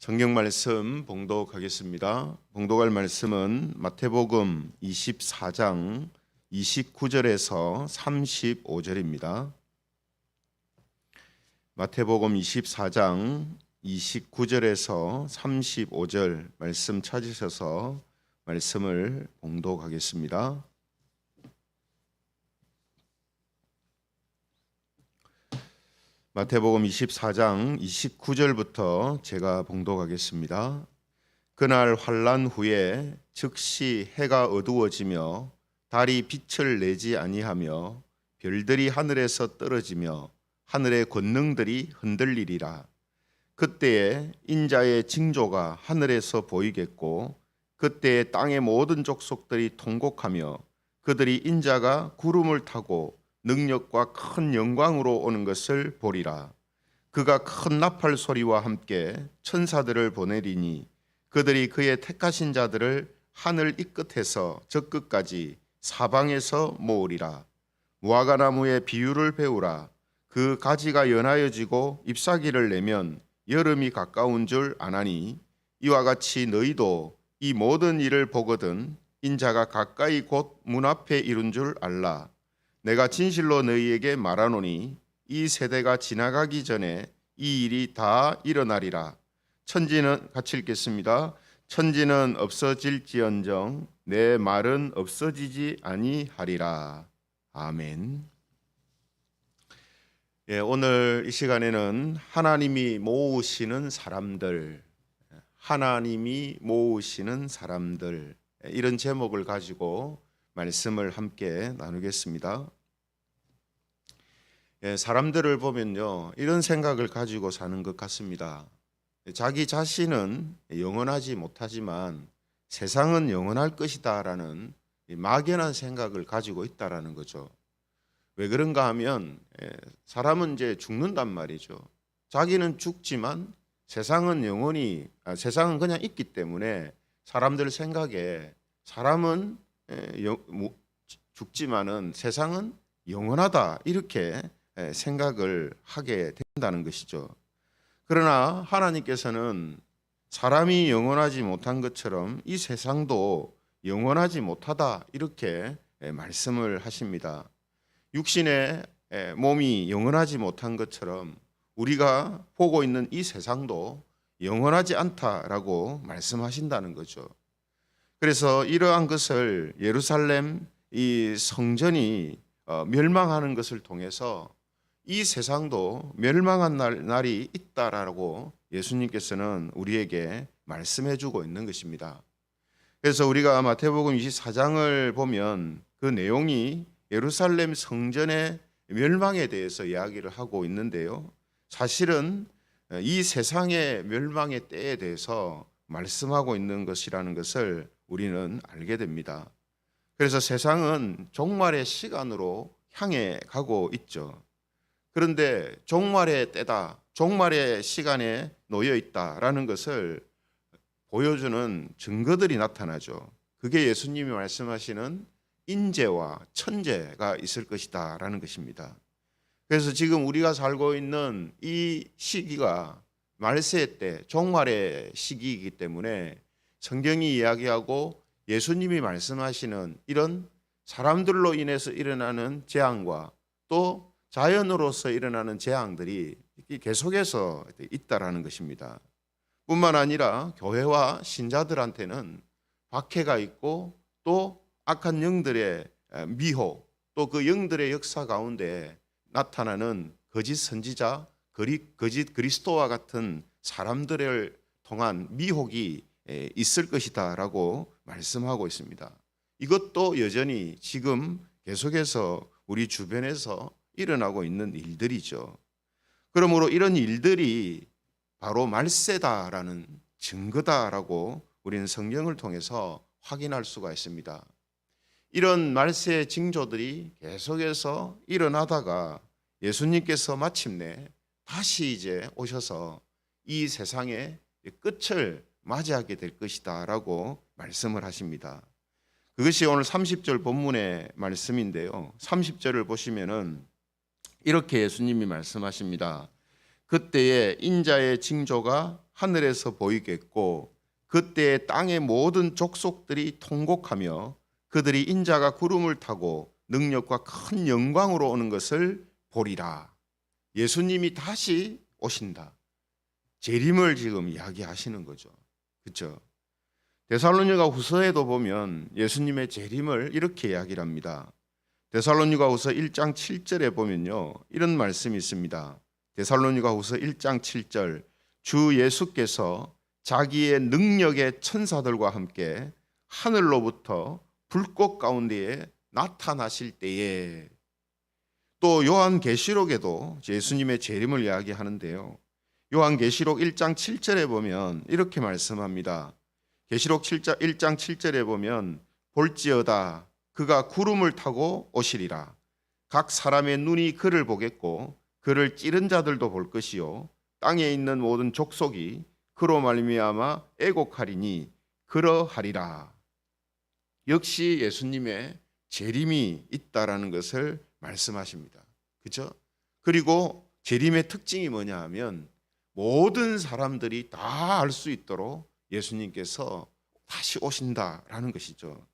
성경 말씀 봉독하겠습니다. 봉독할 말씀은 마태복음 24장 29절에서 35절입니다. 마태복음 24장 29절에서 35절 말씀 찾으셔서 말씀을 봉독하겠습니다. 마태복음 24장 29절부터 제가 봉독하겠습니다. 그날 환란 후에 즉시 해가 어두워지며 달이 빛을 내지 아니하며 별들이 하늘에서 떨어지며 하늘의 권능들이 흔들리리라. 그때에 인자의 징조가 하늘에서 보이겠고 그때에 땅의 모든 족속들이 통곡하며 그들이 인자가 구름을 타고 능력과 큰 영광으로 오는 것을 보리라. 그가 큰 나팔 소리와 함께 천사들을 보내리니 그들이 그의 택하신 자들을 하늘 이 끝에서 저 끝까지 사방에서 모으리라. 무화과나무의 비유를 배우라. 그 가지가 연하여지고 잎사귀를 내면 여름이 가까운 줄 아나니 이와 같이 너희도 이 모든 일을 보거든 인자가 가까이 곧 문 앞에 이룬 줄 알라. 내가 진실로 너희에게 말하노니 이 세대가 지나가기 전에 이 일이 다 일어나리라. 천지는 같이 읽겠습니다. 천지는 없어질지언정 내 말은 없어지지 아니하리라. 아멘. 오늘 이 시간에는 하나님이 모으시는 사람들, 하나님이 모으시는 사람들, 이런 제목을 가지고 말씀을 함께 나누겠습니다. 사람들을 보면요, 이런 생각을 가지고 사는 것 같습니다. 자기 자신은 영원하지 못하지만 세상은 영원할 것이다 라는 막연한 생각을 가지고 있다라는 거죠. 왜 그런가 하면 사람은 이제 죽는단 말이죠. 자기는 죽지만 세상은 세상은 그냥 있기 때문에 사람들 생각에 사람은 죽지만은 세상은 영원하다 이렇게 생각을 하게 된다는 것이죠. 그러나 하나님께서는 사람이 영원하지 못한 것처럼 이 세상도 영원하지 못하다 이렇게 말씀을 하십니다. 육신의 몸이 영원하지 못한 것처럼 우리가 보고 있는 이 세상도 영원하지 않다라고 말씀하신다는 거죠. 그래서 이러한 것을 예루살렘 이 성전이 멸망하는 것을 통해서 이 세상도 멸망한 날이 있다라고 예수님께서는 우리에게 말씀해 주고 있는 것입니다. 그래서 우리가 마태복음 24장을 보면 그 내용이 예루살렘 성전의 멸망에 대해서 이야기를 하고 있는데요. 사실은 이 세상의 멸망의 때에 대해서 말씀하고 있는 것이라는 것을 우리는 알게 됩니다. 그래서 세상은 종말의 시간으로 향해 가고 있죠. 그런데 종말의 때다, 종말의 시간에 놓여 있다라는 것을 보여주는 증거들이 나타나죠. 그게 예수님이 말씀하시는 인재와 천재가 있을 것이다라는 것입니다. 그래서 지금 우리가 살고 있는 이 시기가 말세의 때, 종말의 시기이기 때문에 성경이 이야기하고 예수님이 말씀하시는 이런 사람들로 인해서 일어나는 재앙과 또 자연으로서 일어나는 재앙들이 계속해서 있다라는 것입니다. 뿐만 아니라 교회와 신자들한테는 박해가 있고 또 악한 영들의 미혹, 또 그 영들의 역사 가운데 나타나는 거짓 선지자, 거짓 그리스도와 같은 사람들을 통한 미혹이 있을 것이다 라고 말씀하고 있습니다. 이것도 여전히 지금 계속해서 우리 주변에서 일어나고 있는 일들이죠. 그러므로 이런 일들이 바로 말세다라는 증거다라고 우리는 성경을 통해서 확인할 수가 있습니다. 이런 말세의 징조들이 계속해서 일어나다가 예수님께서 마침내 다시 이제 오셔서 이 세상의 끝을 맞이하게 될 것이다 라고 말씀을 하십니다. 그것이 오늘 30절 본문의 말씀인데요. 30절을 보시면은 이렇게 예수님이 말씀하십니다. 그때에 인자의 징조가 하늘에서 보이겠고 그때 땅의 모든 족속들이 통곡하며 그들이 인자가 구름을 타고 능력과 큰 영광으로 오는 것을 보리라. 예수님이 다시 오신다. 재림을 지금 이야기하시는 거죠. 그렇죠? 데살로니가 후서에도 보면 예수님의 재림을 이렇게 이야기를 합니다. 데살로니가 후서 1장 7절에 보면요, 이런 말씀이 있습니다. 데살로니가 후서 1장 7절, 주 예수께서 자기의 능력의 천사들과 함께 하늘로부터 불꽃 가운데에 나타나실 때에, 또 요한계시록에도 예수님의 재림을 이야기하는데요, 요한계시록 1장 7절에 보면 이렇게 말씀합니다. 계시록 1장 7절에 보면 볼지어다 그가 구름을 타고 오시리라. 각 사람의 눈이 그를 보겠고 그를 찌른 자들도 볼 것이요 땅에 있는 모든 족속이 그로 말미암아 애곡하리니 그러하리라. 역시 예수님의 재림이 있다라는 것을 말씀하십니다. 그렇죠? 그리고 재림의 특징이 뭐냐 하면 모든 사람들이 다 알 수 있도록 예수님께서 다시 오신다라는 것이죠.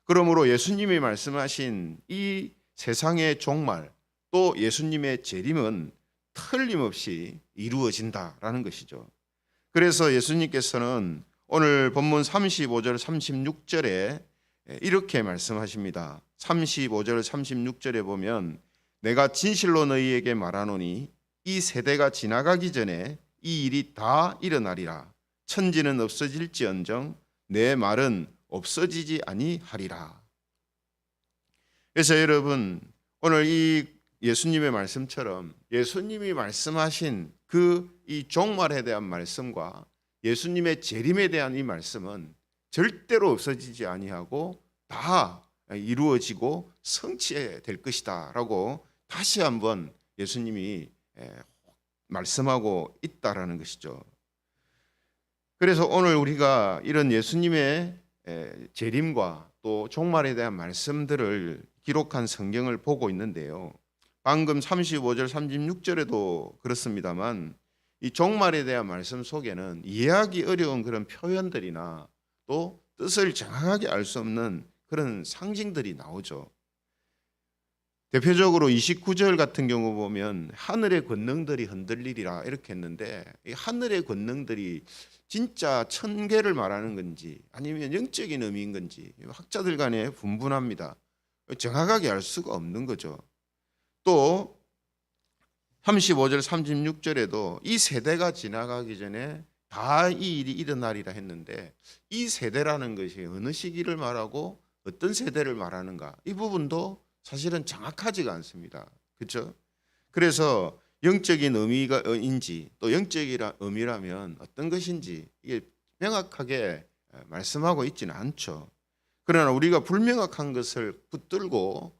그러므로 예수님이 말씀하신 이 세상의 종말, 또 예수님의 재림은 틀림없이 이루어진다라는 것이죠. 그래서 예수님께서는 오늘 본문 35절 36절에 이렇게 말씀하십니다. 35절 36절에 보면 내가 진실로 너희에게 말하노니 이 세대가 지나가기 전에 이 일이 다 일어나리라. 천지는 없어질지언정 내 말은 없어지지 아니하리라. 그래서 여러분, 오늘 이 예수님의 말씀처럼 예수님이 말씀하신 그 이 종말에 대한 말씀과 예수님의 재림에 대한 이 말씀은 절대로 없어지지 아니하고 다 이루어지고 성취될 것이다라고 다시 한번 예수님이 말씀하고 있다라는 것이죠. 그래서 오늘 우리가 이런 예수님의 재림과 또 종말에 대한 말씀들을 기록한 성경을 보고 있는데요, 방금 35절 36절에도 그렇습니다만 이 종말에 대한 말씀 속에는 이해하기 어려운 그런 표현들이나 또 뜻을 정확하게 알 수 없는 그런 상징들이 나오죠. 대표적으로 29절 같은 경우 보면 하늘의 권능들이 흔들리리라 이렇게 했는데, 이 하늘의 권능들이 진짜 천계를 말하는 건지 아니면 영적인 의미인 건지 학자들 간에 분분합니다. 정확하게 알 수가 없는 거죠. 또 35절 36절에도 이 세대가 지나가기 전에 다 이 일이 일어나리라 했는데, 이 세대라는 것이 어느 시기를 말하고 어떤 세대를 말하는가, 이 부분도 사실은 정확하지가 않습니다. 그렇죠? 그래서 영적인 의미인지 또 영적인 의미라면 어떤 것인지 이게 명확하게 말씀하고 있지는 않죠. 그러나 우리가 불명확한 것을 붙들고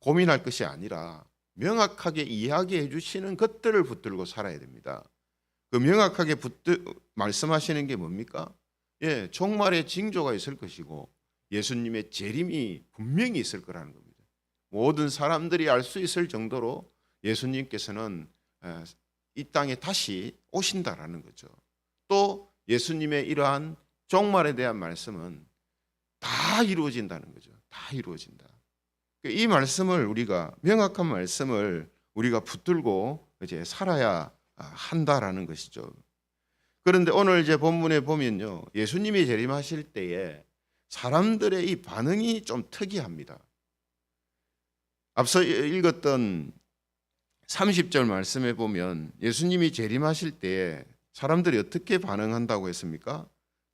고민할 것이 아니라 명확하게 이야기해 주시는 것들을 붙들고 살아야 됩니다. 그 명확하게 말씀하시는 게 뭡니까? 종말의 징조가 있을 것이고 예수님의 재림이 분명히 있을 거라는 겁니다. 모든 사람들이 알 수 있을 정도로 예수님께서는 이 땅에 다시 오신다라는 거죠. 또 예수님의 이러한 종말에 대한 말씀은 다 이루어진다는 거죠. 다 이루어진다. 이 말씀을 우리가, 명확한 말씀을 우리가 붙들고 이제 살아야 한다라는 것이죠. 그런데 오늘 이제 본문에 보면요, 예수님이 재림하실 때에 사람들의 이 반응이 좀 특이합니다. 앞서 읽었던 30절 말씀에 보면 예수님이 재림하실 때에 사람들이 어떻게 반응한다고 했습니까?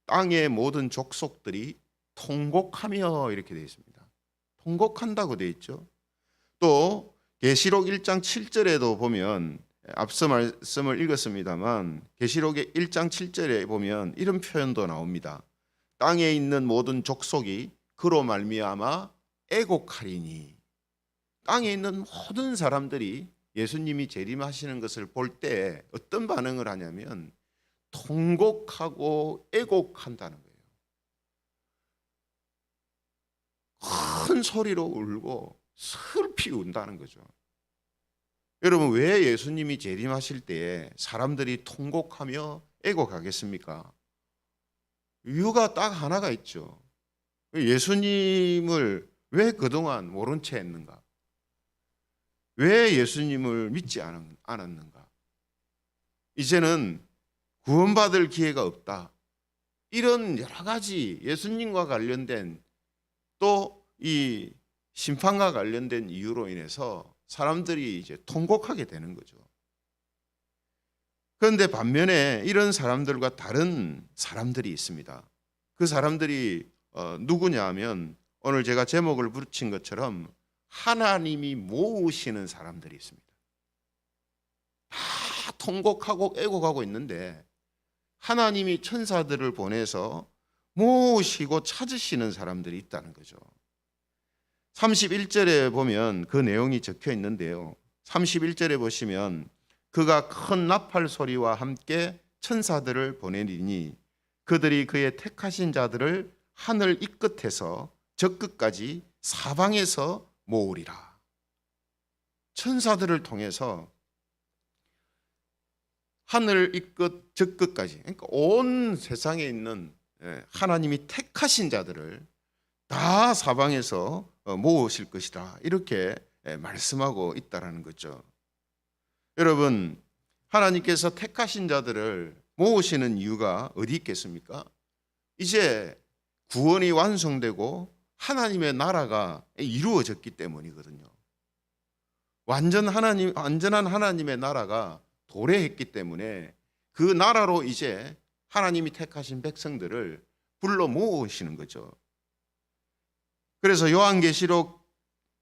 땅의 모든 족속들이 통곡하며 이렇게 되어 있습니다. 통곡한다고 되어 있죠. 또 계시록 1장 7절에도 보면, 앞서 말씀을 읽었습니다만 계시록의 1장 7절에 보면 이런 표현도 나옵니다. 땅에 있는 모든 족속이 그로 말미암아 애곡하리니. 땅에 있는 모든 사람들이 예수님이 재림하시는 것을 볼 때 어떤 반응을 하냐면 통곡하고 애곡한다는 거예요. 큰 소리로 울고 슬피 운다는 거죠. 여러분, 왜 예수님이 재림하실 때에 사람들이 통곡하며 애곡하겠습니까? 이유가 딱 하나가 있죠. 예수님을 왜 그동안 모른 채 했는가? 왜 예수님을 믿지 않았는가? 이제는 구원받을 기회가 없다. 이런 여러 가지 예수님과 관련된 또 이 심판과 관련된 이유로 인해서 사람들이 이제 통곡하게 되는 거죠. 그런데 반면에 이런 사람들과 다른 사람들이 있습니다. 그 사람들이 누구냐 하면 오늘 제가 제목을 붙인 것처럼 하나님이 모으시는 사람들이 있습니다. 다 통곡하고 애곡하고 있는데 하나님이 천사들을 보내서 모으시고 찾으시는 사람들이 있다는 거죠. 31절에 보면 그 내용이 적혀 있는데요. 31절에 보시면 그가 큰 나팔 소리와 함께 천사들을 보내리니 그들이 그의 택하신 자들을 하늘 이 끝에서 저 끝까지 사방에서 모으리라. 천사들을 통해서 하늘 이 끝 저 끝까지, 그러니까 온 세상에 있는 하나님이 택하신 자들을 다 사방에서 모으실 것이다. 이렇게 말씀하고 있다라는 거죠. 여러분, 하나님께서 택하신 자들을 모으시는 이유가 어디 있겠습니까? 이제 구원이 완성되고 하나님의 나라가 이루어졌기 때문이거든요. 완전한 하나님의 나라가 도래했기 때문에 그 나라로 이제 하나님이 택하신 백성들을 불러 모으시는 거죠. 그래서 요한계시록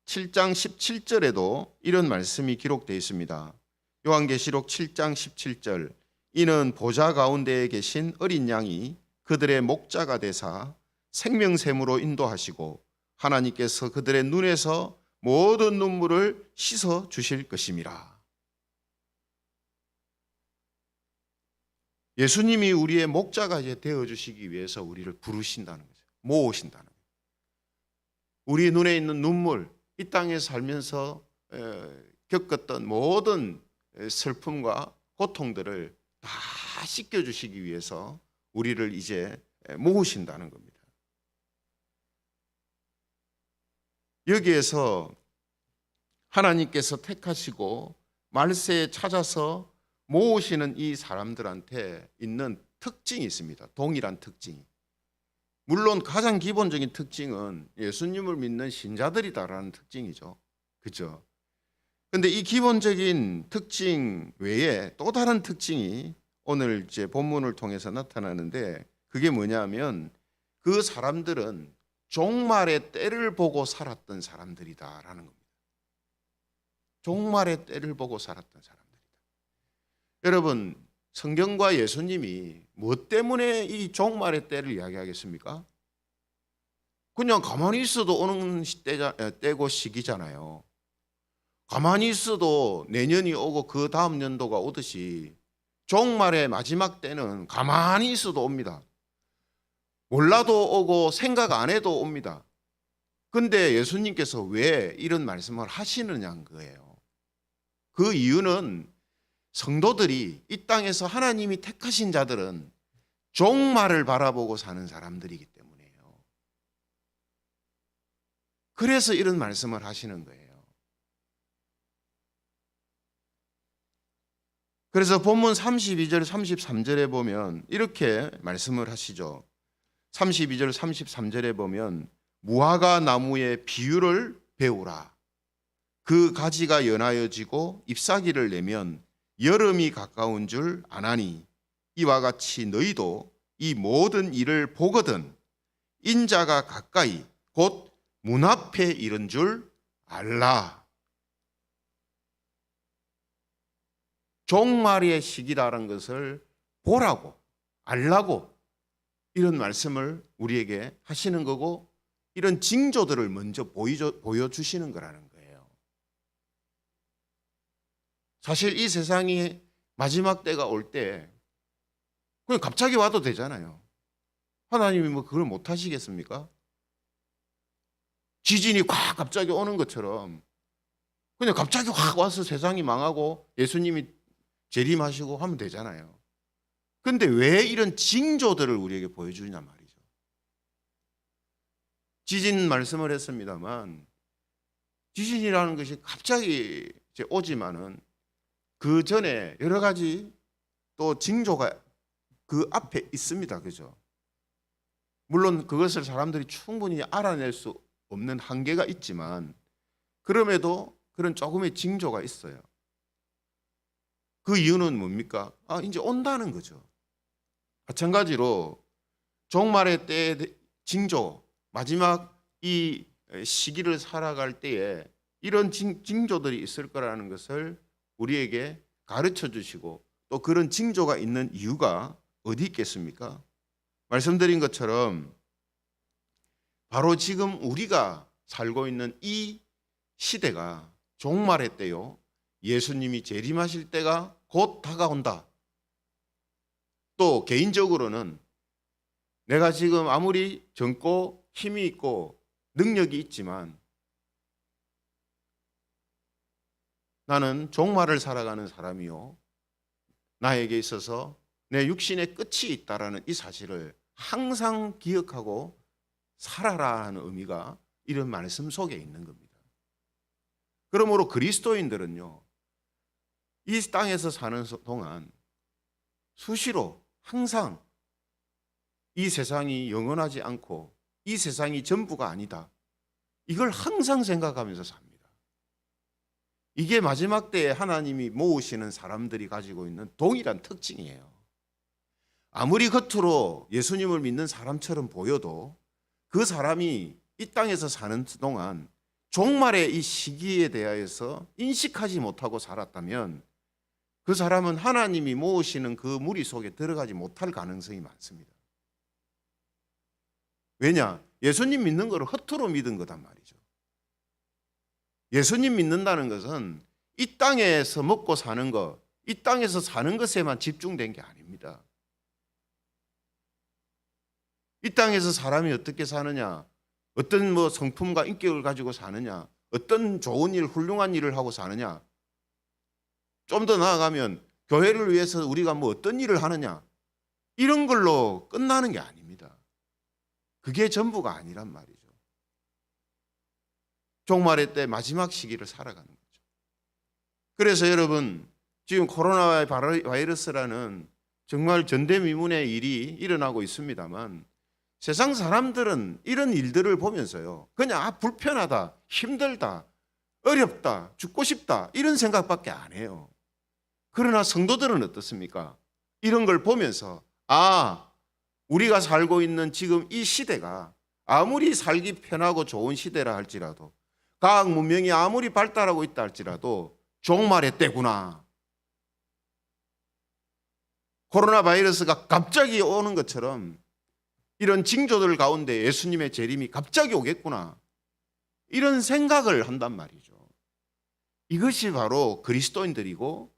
7장 17절에도 이런 말씀이 기록되어 있습니다. 요한계시록 7장 17절, 이는 보좌 가운데에 계신 어린 양이 그들의 목자가 되사 생명샘으로 인도하시고 하나님께서 그들의 눈에서 모든 눈물을 씻어 주실 것임이라. 예수님이 우리의 목자가 되어 주시기 위해서 우리를 부르신다는 거죠. 모으신다는 거죠. 우리 눈에 있는 눈물, 이 땅에 살면서 겪었던 모든 슬픔과 고통들을 다 씻겨주시기 위해서 우리를 이제 모으신다는 겁니다. 여기에서 하나님께서 택하시고 말세에 찾아서 모으시는 이 사람들한테 있는 특징이 있습니다. 동일한 특징이. 물론 가장 기본적인 특징은 예수님을 믿는 신자들이다라는 특징이죠. 그렇죠? 그런데 이 기본적인 특징 외에 또 다른 특징이 오늘 이제 본문을 통해서 나타나는데, 그게 뭐냐면 그 사람들은 종말의 때를 보고 살았던 사람들이다라는 겁니다. 종말의 때를 보고 살았던 사람들이다. 여러분, 성경과 예수님이 무엇 때문에 이 종말의 때를 이야기하겠습니까? 그냥 가만히 있어도 오는 때고 시기잖아요. 가만히 있어도 내년이 오고 그 다음 연도가 오듯이 종말의 마지막 때는 가만히 있어도 옵니다. 몰라도 오고 생각 안 해도 옵니다. 근데 예수님께서 왜 이런 말씀을 하시느냐는 거예요. 그 이유는 성도들이 이 땅에서 하나님이 택하신 자들은 종말을 바라보고 사는 사람들이기 때문이에요. 그래서 이런 말씀을 하시는 거예요. 그래서 본문 32절 33절에 보면 이렇게 말씀을 하시죠. 32절 33절에 보면 무화과 나무의 비유를 배우라. 그 가지가 연하여지고 잎사귀를 내면 여름이 가까운 줄 아나니 이와 같이 너희도 이 모든 일을 보거든 인자가 가까이 곧 문 앞에 이른 줄 알라. 종말의 시기라는 것을 보라고, 알라고 이런 말씀을 우리에게 하시는 거고, 이런 징조들을 먼저 보여주시는 거라는 거예요. 사실 이 세상이 마지막 때가 올 때 그냥 갑자기 와도 되잖아요. 하나님이 뭐 그걸 못 하시겠습니까? 지진이 콱 갑자기 오는 것처럼 그냥 갑자기 확 와서 세상이 망하고 예수님이 재림하시고 하면 되잖아요. 근데 왜 이런 징조들을 우리에게 보여주냐 말이죠. 지진 말씀을 했습니다만 지진이라는 것이 갑자기 이제 오지만은 그 전에 여러 가지 또 징조가 그 앞에 있습니다. 그죠? 물론 그것을 사람들이 충분히 알아낼 수 없는 한계가 있지만 그럼에도 그런 조금의 징조가 있어요. 그 이유는 뭡니까? 이제 온다는 거죠. 마찬가지로 종말의 때의 징조, 마지막 이 시기를 살아갈 때에 이런 징조들이 있을 거라는 것을 우리에게 가르쳐 주시고 또 그런 징조가 있는 이유가 어디 있겠습니까? 말씀드린 것처럼 바로 지금 우리가 살고 있는 이 시대가 종말의 때요. 예수님이 재림하실 때가 곧 다가온다. 또 개인적으로는 내가 지금 아무리 젊고 힘이 있고 능력이 있지만 나는 종말을 살아가는 사람이요. 나에게 있어서 내 육신의 끝이 있다라는 이 사실을 항상 기억하고 살아라 하는 의미가 이런 말씀 속에 있는 겁니다. 그러므로 그리스도인들은요. 이 땅에서 사는 동안 수시로 항상 이 세상이 영원하지 않고 이 세상이 전부가 아니다. 이걸 항상 생각하면서 삽니다. 이게 마지막 때에 하나님이 모으시는 사람들이 가지고 있는 동일한 특징이에요. 아무리 겉으로 예수님을 믿는 사람처럼 보여도 그 사람이 이 땅에서 사는 동안 종말의 이 시기에 대하여서 인식하지 못하고 살았다면 그 사람은 하나님이 모으시는 그 무리 속에 들어가지 못할 가능성이 많습니다. 왜냐? 예수님 믿는 거를 허투루 믿은 거단 말이죠. 예수님 믿는다는 것은 이 땅에서 먹고 사는 것, 이 땅에서 사는 것에만 집중된 게 아닙니다. 이 땅에서 사람이 어떻게 사느냐, 어떤 성품과 인격을 가지고 사느냐, 어떤 좋은 일, 훌륭한 일을 하고 사느냐, 좀 더 나아가면 교회를 위해서 우리가 어떤 일을 하느냐, 이런 걸로 끝나는 게 아닙니다. 그게 전부가 아니란 말이죠. 종말의 때 마지막 시기를 살아가는 거죠. 그래서 여러분, 지금 코로나 바이러스라는 정말 전대미문의 일이 일어나고 있습니다만 세상 사람들은 이런 일들을 보면서요, 그냥 불편하다, 힘들다, 어렵다, 죽고 싶다 이런 생각밖에 안 해요. 그러나 성도들은 어떻습니까? 이런 걸 보면서 우리가 살고 있는 지금 이 시대가 아무리 살기 편하고 좋은 시대라 할지라도, 과학 문명이 아무리 발달하고 있다 할지라도 종말의 때구나. 코로나 바이러스가 갑자기 오는 것처럼 이런 징조들 가운데 예수님의 재림이 갑자기 오겠구나. 이런 생각을 한단 말이죠. 이것이 바로 그리스도인들이고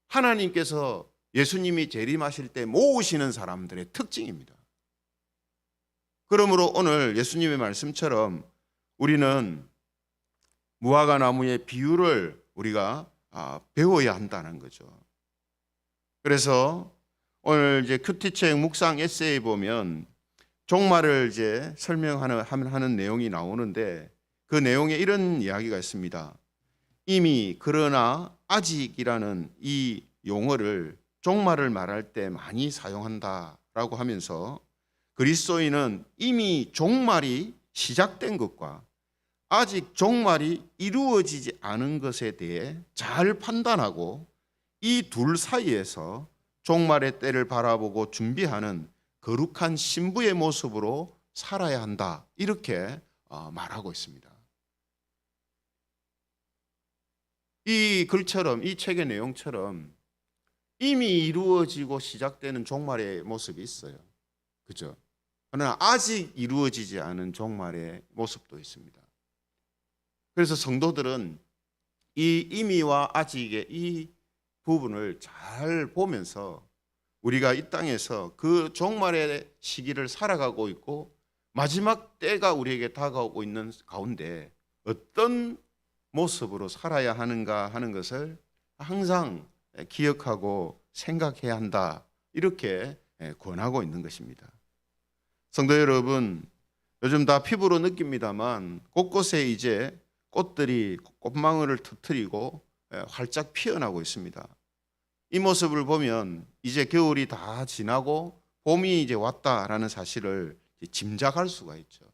하나님께서 예수님이 재림하실 때 모으시는 사람들의 특징입니다. 그러므로 오늘 예수님의 말씀처럼 우리는 무화과 나무의 비유를 우리가 배워야 한다는 거죠. 그래서 오늘 이제 큐티책 묵상 에세이에 보면 종말을 이제 설명하는 내용이 나오는데 그 내용에 이런 이야기가 있습니다. 이미 그러나 아직이라는 이 용어를 종말을 말할 때 많이 사용한다라고 하면서 그리스도인은 이미 종말이 시작된 것과 아직 종말이 이루어지지 않은 것에 대해 잘 판단하고 이 둘 사이에서 종말의 때를 바라보고 준비하는 거룩한 신부의 모습으로 살아야 한다. 이렇게 말하고 있습니다. 이 글처럼, 이 책의 내용처럼 이미 이루어지고 시작되는 종말의 모습이 있어요. 그죠? 그러나 아직 이루어지지 않은 종말의 모습도 있습니다. 그래서 성도들은 이 이미와 아직의 이 부분을 잘 보면서 우리가 이 땅에서 그 종말의 시기를 살아가고 있고 마지막 때가 우리에게 다가오고 있는 가운데 어떤 모습으로 살아야 하는가 하는 것을 항상 기억하고 생각해야 한다. 이렇게 권하고 있는 것입니다. 성도 여러분, 요즘 다 피부로 느낍니다만 곳곳에 이제 꽃들이 꽃망울을 터뜨리고 활짝 피어나고 있습니다. 이 모습을 보면 이제 겨울이 다 지나고 봄이 이제 왔다라는 사실을 짐작할 수가 있죠.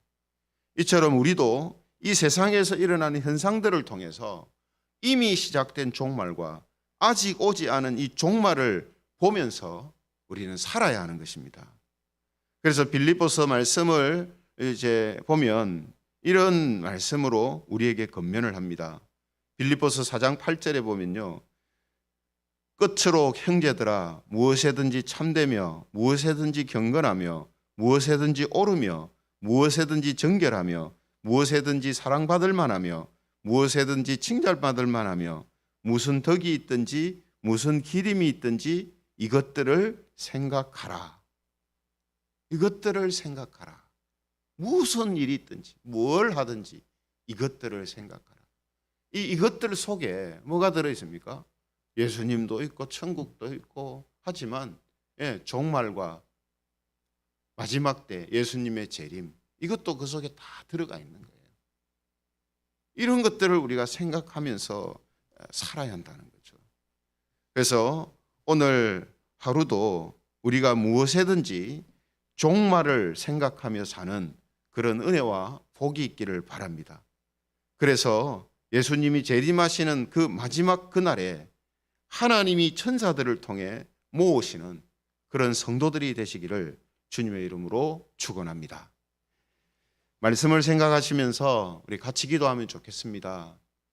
이처럼 우리도 이 세상에서 일어나는 현상들을 통해서 이미 시작된 종말과 아직 오지 않은 이 종말을 보면서 우리는 살아야 하는 것입니다. 그래서 빌립보서 말씀을 이제 보면 이런 말씀으로 우리에게 권면을 합니다. 빌립보서 4장 8절에 보면요. 끝으로 형제들아 무엇에든지 참되며 무엇에든지 경건하며 무엇에든지 옳으며 무엇에든지 정결하며 무엇에든지 사랑받을 만하며 무엇에든지 칭찬받을 만하며 무슨 덕이 있든지 무슨 기림이 있든지 이것들을 생각하라. 이것들을 생각하라. 무슨 일이 있든지 뭘 하든지 이것들을 생각하라. 이것들 속에 뭐가 들어있습니까? 예수님도 있고 천국도 있고 하지만 종말과 마지막 때 예수님의 재림 이것도 그 속에 다 들어가 있는 거예요. 이런 것들을 우리가 생각하면서 살아야 한다는 거죠. 그래서 오늘 하루도 우리가 무엇에든지 종말을 생각하며 사는 그런 은혜와 복이 있기를 바랍니다. 그래서 예수님이 재림하시는 그 마지막 그날에 하나님이 천사들을 통해 모으시는 그런 성도들이 되시기를 주님의 이름으로 축원합니다. 말씀을 생각하시면서 우리 같이 기도하면 좋겠습니다.